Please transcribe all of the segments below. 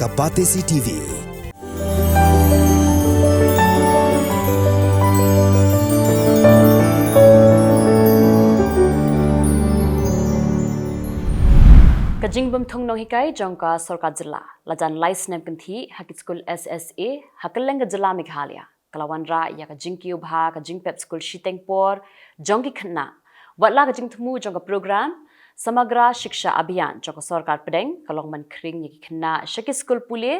ka Pyrthei TV. Kajingbum thong nong hikai jongka sorka Jylla lajan lais nem kanthi hakit school SSA Kylleng Jylla Meghalaya kalawan ra ya kajingkiu bha kajingpep school Shitengpor jongki khna watla kajingthmu jongka program samagra shiksha abhiyan jongka sarkar pedeng kalong man khring yaki khna shaki school pule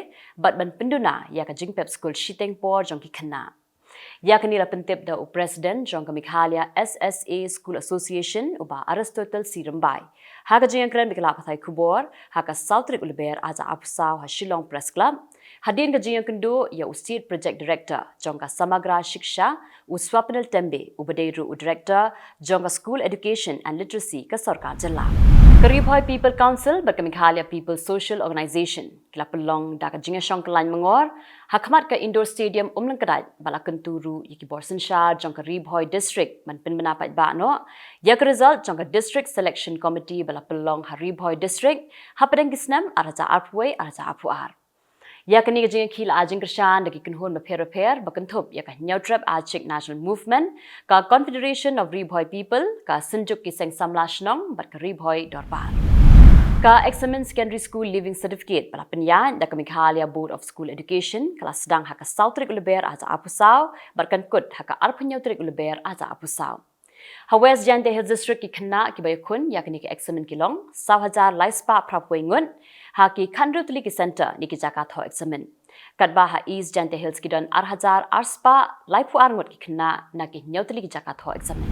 batban penduna ya kajingpep school Shitengpor jongki khna yakni la pentep da president jongka Meghalaya SSA School Association uba Aristotle Sirambai Haka jengkran bikla Pyrthei Khubor, haka Southrik Lber aja apsaw ha Shillong Press Club. Hadin ka jengkendo ya State Project Director jongka Samagra Shiksha Swapnil Tembe ubadeiru Director jongka School Education and Literacy ka Sarkar Jylla. Karibhoy People Council berka Meghalaya People Social Organisation kila pelong da ka jengshong kelain mengor hakmat ka Indoor Stadium umlengkadai bala kenturu yaki Borsenshar jongka Ribhoy District man penmenapat ba no yak result jongka District Selection Committee bala pelong Ribhoy District hapadeng kisnam araja arpway araja apuar yakni ka jeng khil ajing krishan daki kinhon maper bakanthop yak nyautrap achik national movement ka Confederation of Ribhoy People ka sinjuk ki seng samlashnong bat ka Ribhoy dorpar ka Examen Secondary School Living Certificate bala penyan da ka Meghalaya Board of School Education kala sedang haka Southrik Lber aja apusaw barkan kut haka arpanyautrek Lber aja apusaw ha West Jante Hills District ki khna ki bayakun yakni ki examen kilong 1000 laispa prapwengun ha ki Khandrutli ki center ni ki jaka tho examen katba ha East Jante Hills ki don 8000 arspa laipu arngot ki khna na ki nyautli ki jaka tho examen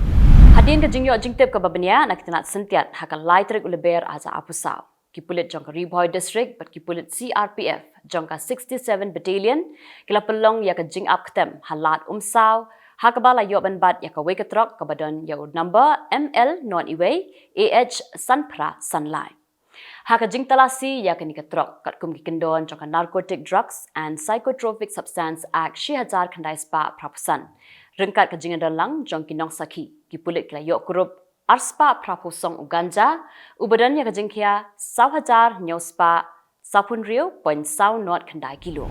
hadin ka jingyo jingtep ka babnya na kitanat sentiat ha ka laitrek Lber aja apusaw ki pulit jongka Ribhoy District but ki pulit CRPF jongka 67 Battalion kila pelong ya ka jing up ktem halat umsaw Hakabala yoban bat yaka wekatrok kabadon yaw number ML non iway AH Sanpra Sunlight. Haka jingtalasi yaka nikatrok katkum kikendon jongka Narcotic Drugs and Psychotropic Substance Act 2000 khandai spa prapusan. Ringkat ka jingandalang jongki nong saki kipulit kila yok kurup arspa prapusong uganja ubadan yaka jingkia 1000 nyospa sapun rio point saw not khandai kilo.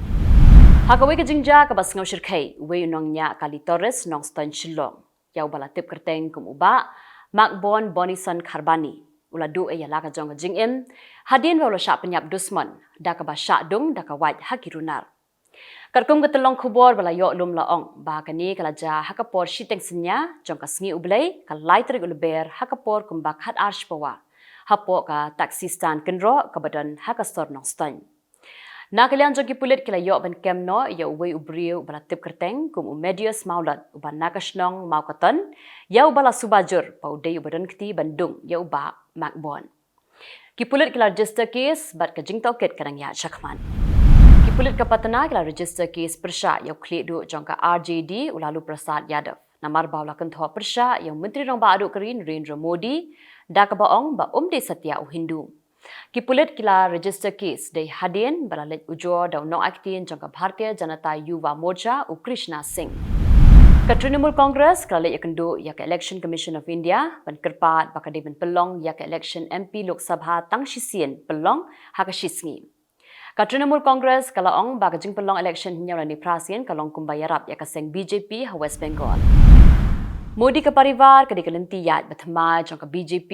Hakawai ka jingja ka bas ngaw shirkay uwe unong nya kali Torres nong stan Shillong yaw bala tip kerteng kum uba Makbon Bonison Kharbani ula du e yala ka jong jingim hadin wala sha penyap dusman da ka ba sha dung da ka wait hakirunar karkum ka telong Khubor bala yo lum laong ba kani kala ja hakapor shiteng sinya jong ka sngi ublei ka laitri Lber hakapor kum bak hat arsh pawa hapo ka taxi stand kenro ka badan hakastor nong stan Nakalian jogi pulit kila yo ban kemno ya uwe ubriu bala tip kerteng kum medius maulat uban nakasnong maukaton ya ubala subajur paudei ubadan kti Bandung ya uba Makbon. Kipulit kila register case bat ka jingtau ket kadang ya chakman. Kipulit ka patana kila register case persya ya klik du jongka RJD ulalu Prasad Yadav. Namar baula kentho persya yang Menteri Rong Ba Aduk Kerin Narendra Modi da ka baong ba umde Satya Hindu. Kipulit kila register case day hadin balalet ujor daw no aktin jangka Bharatiya Janata Yuva Morcha u Krishna Singh. Ka Trinamool Congress kala yakendo yak Election Commission of India ban kerpat bakade ban pelong yak Election MP Lok Sabha tangshisien pelong hakashisngi. Ka Trinamool Congress kala ong bagajing pelong election hinyawla ni prasien kalong kumbayarap yak seng BJP ha West Bengal. Modi ka parivar kadi kalentiyat bathma jangka BJP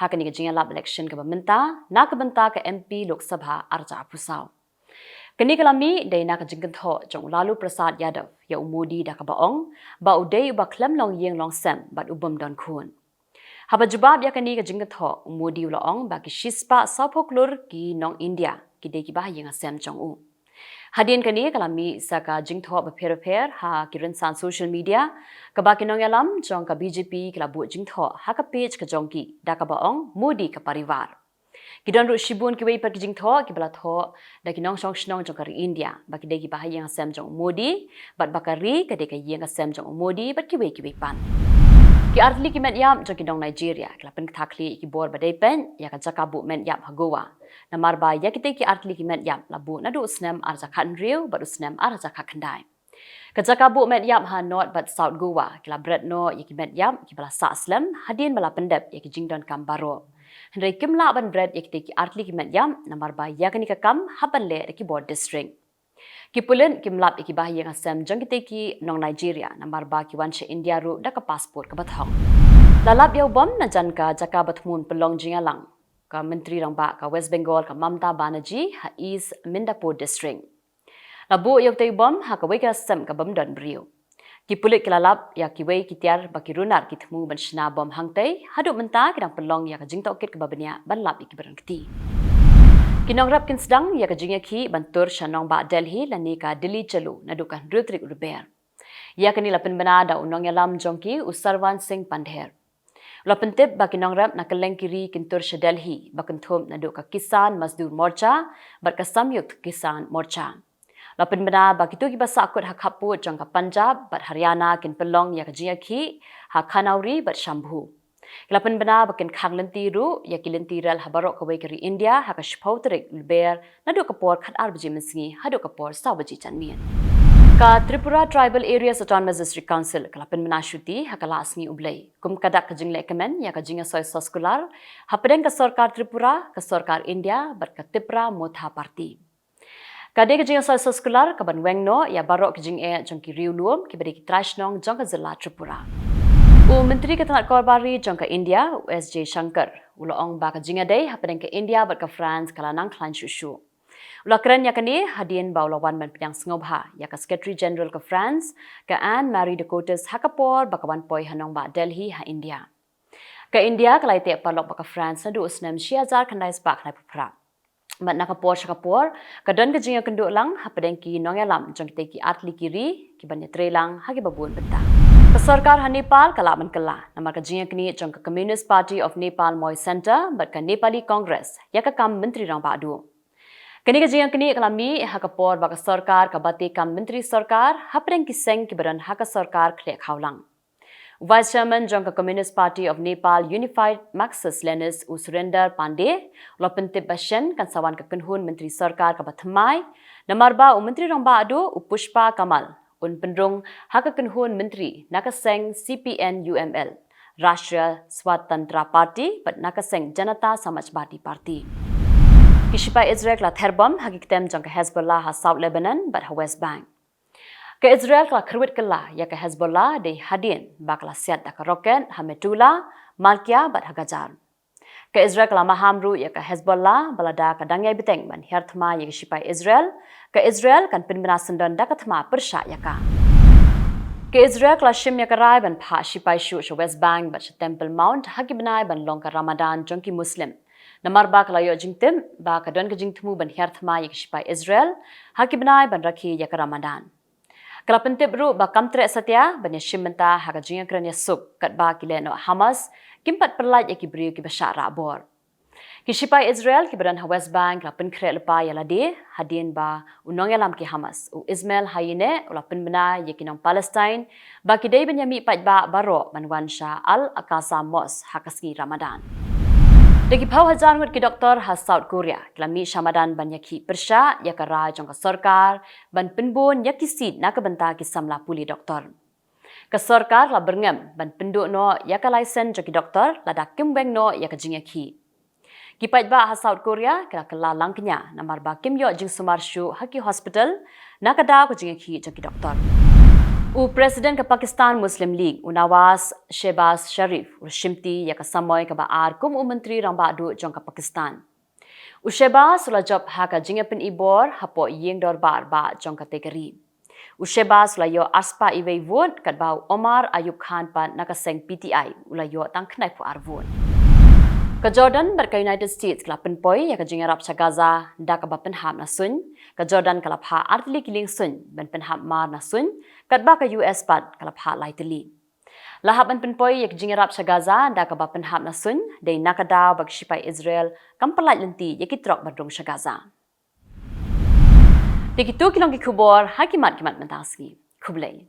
haka ni kajingan lab election ka bamenta na kabenta ka MP Lok Sabha arja apusaw. Kani kalami day na kajingan tho jong lalu Prasad Yadav ya umudi da ka baong ba uday uba klem long yeng long sem bat ubam don khun. Haba jubab ya kani kajingan tho umudi ulaong ba ki shispa sapoklur ki nong India ki day ki bah yeng sem jong u. Hadin kani kalami sa ka jingtho ba per ha kirinsan social media ka ba kinong yalam jong ka BJP kila bu jingtho ha ka page ka jongki da ka baong Modi ka parivar. Kidon ru shibun ki wei par ki jingtho ki bala tho da kinong shong shnong jong ka ri India ba ki dei ki bah yang sem jong Modi bat bakari ka dei ka yang sem jong Modi bat ki wei pan. Ki artli ki met yam jong ki dong Nigeria kila pen thakli ki bor ba dei pen ya ka jakabu men yam ha Goa. Namar ba ya kita ki artli ki met yam labu na du snem arja khan riu ba du snem arja khandai. Kajakabu met yam ha North but South Goa kila bret no yaki met yam ki bala sa aslam hadin bala pendep yaki jingdon kambaro. Henry Kimla ban bread yakti ki artli ki menyam namar ba yakani ka kam haban le ki board district. Kipulen kimlap iki bahaya ngasem jangkite ki nong Nigeria namar ba ki wanshe India ru da ka passport ka bathong. Lalap yau bom na jan ka jaka bathmun pelong jingalang ka menteri rang ba ka West Bengal ka Mamta Banerjee ha East Mindapur district. Labu yau tay bom ha ka weka sem ka bom don brio. Kipulit kilalap ya kiwei kitiar ba kirunar kitmu ban shna bom hangtay haduk menta kidang pelong ya ka jingtok kit ka babanya ban lap iki berangti. Kinong rap kinsdang ya ka jingaki bantur shanong ba Delhi lani ka Delhi chalu nadukan rutrik Lber. Ya ka nila penbenada unong yalam jongki Usarwan Singh Pandher. Lapan tip ba kinong rap na Kylleng kiri kintur sha Delhi ba kentum naduk ka Kisan Mazdur Morcha bat ka Samyukt Kisan Morcha. Lapan bena ba kitu ki basa akut ha Khubor jong ka Punjab bat Haryana kin pelong ya ka jingaki ha Khanauri bat Shambhu. Lapan bena ba kin khang lenti ru ya kilenti ral ha barok ka wei kari India ha ka Shpautrik Lber naduk ka por khat ar baji mesngi haduk ka por sawaji chanmian. Ka Tripura Tribal Areas Autonomous District Council kalapan menashuti hakala asmi ublay kum kadak ka jingle kemen ya ka jinga soy soskular hapedeng ka sarkar Tripura ka sarkar India bar ka Tripura Motha Party kade ka jinga soy soskular ka ban wengno ya barok ka jing e jong ki riuluom ki beri ki trashnong jong ka Jylla Tripura u menteri ka tanat korbari jong ka India USJ Shankar uloong ba ka jinga day hapedeng ka India bar ka France kala nang klan shushu. Ulakran ya kani hadien baulawan man penyang sengobha ya ka Secretary General ke France ke Anne Marie de Cotes hakapor bakawan poi hanong ba Delhi ha India. Ke India kalai te palok baka France nadu usnem shiazar kandai spak nai pupra. Mat nakapor shakapor kadon ke jinga kenduk lang hapadeng ki nongalam jong te ki atli kiri ki banya trelang hagi babun benta. Ke sarkar ha Nepal kalaman kala namar ka jinga kini jong ka Communist Party of Nepal Moi Center bat ka Nepali Congress ya ka kam menteri rang ba adu. Kini kejadian kini kalami hakapor baka sarkar kabati kam menteri sarkar hapreng kiseng kibaran haka sarkar klek haulang. Vice Chairman jong ka Communist Party of Nepal Unified Marxist Leninist Surender Pandey lopentip basyen kan sawan ka kenhun menteri sarkar kabathmai namarba menteri rangba adu Pushpa Kamal un pendrung haka kenhun menteri nakaseng CPN UML Rashtriya Swatantra Party but nakaseng Janata Samajwadi Party. Kishipai Israel la therbom hagiktem jong ka Hezbollah ha South Lebanon but ha West Bank. Ke Israel la khruit kala ya ka Hezbollah de hadin bakla siat da ka rocket ha Metula, Malkia but ha Gajar. Ke Israel la mahamru ya ka Hezbollah balada ka dangyai biteng ban herthma ya kishipai Israel, ke Israel kan pinbina sendan da ka thma persha ya ka. Ke Israel la shim ya ka rai ban pha shipai shu West Bank but Temple Mount hagibnai ban long ka Ramadan jongki Muslim. Namar ba kala yo jingtim ba ka don ka jingtmu ban herthma ya kishipai Israel hakibnai ban rakhi ya ka Ramadan. Kala pentip ru ba kamtre satya ban ya shimenta ha ka jinga kran ya suk kat ba kile no Hamas kimpat perlaj ya kibriu ki bashara abor. Kishipai Israel ki badan ha West Bank la penkre lepa ya lade hadien ba unong yalam ki Hamas u Ismail hayine ula penbena ya kinong Palestine ba kidai ban ya mi pat ba baro ban wansha al Aqsa Mos ha kasngi Ramadan. Dagi pau hajan wet ki doktor ha South Korea klami Ramadan ban yaki persha ya ka raj jong ka sarkar ban penbon yaki sid na ka banta ki samla puli doktor. Ka sarkar la berngam ban penduk no ya ka license jong ki doktor la dak kimbeng no ya ka jingaki. Ki pat ba ha South Korea kala kala langknya namar ba kim yo jing sumarshu haki hospital na ka da ko jingaki jong ki doktor. U Presiden ke Pakistan Muslim League Nawaz Shehbaz Sharif urshimti ya ka samoy ka baar kum menteri rang ba du jong ka Pakistan. U Shehbaz la job ha ka jingapin ibor hapo yeng dor bar ba jong ka tekeri. U Shehbaz la yo aspa iwei vot kat ba Omar Ayub Khan pa nakaseng PTI ula yo tang knai pu arvon. Ka Jordan ber ka United States kala penpoi ya ka jingarap sa Gaza da ka ba penham na sun ka Jordan kala pha artli kiling sun ben penham mar na sun kat ba ka US pat kala pha laitli lahap ban penpoi ya ka jingarap sa Gaza da ka ba penham na sun de nakada bag shipai Israel kampalat lenti ya kitrok badrong sa Gaza Dikitu kilong ki Khubor hakimat kimat mentaski Khublei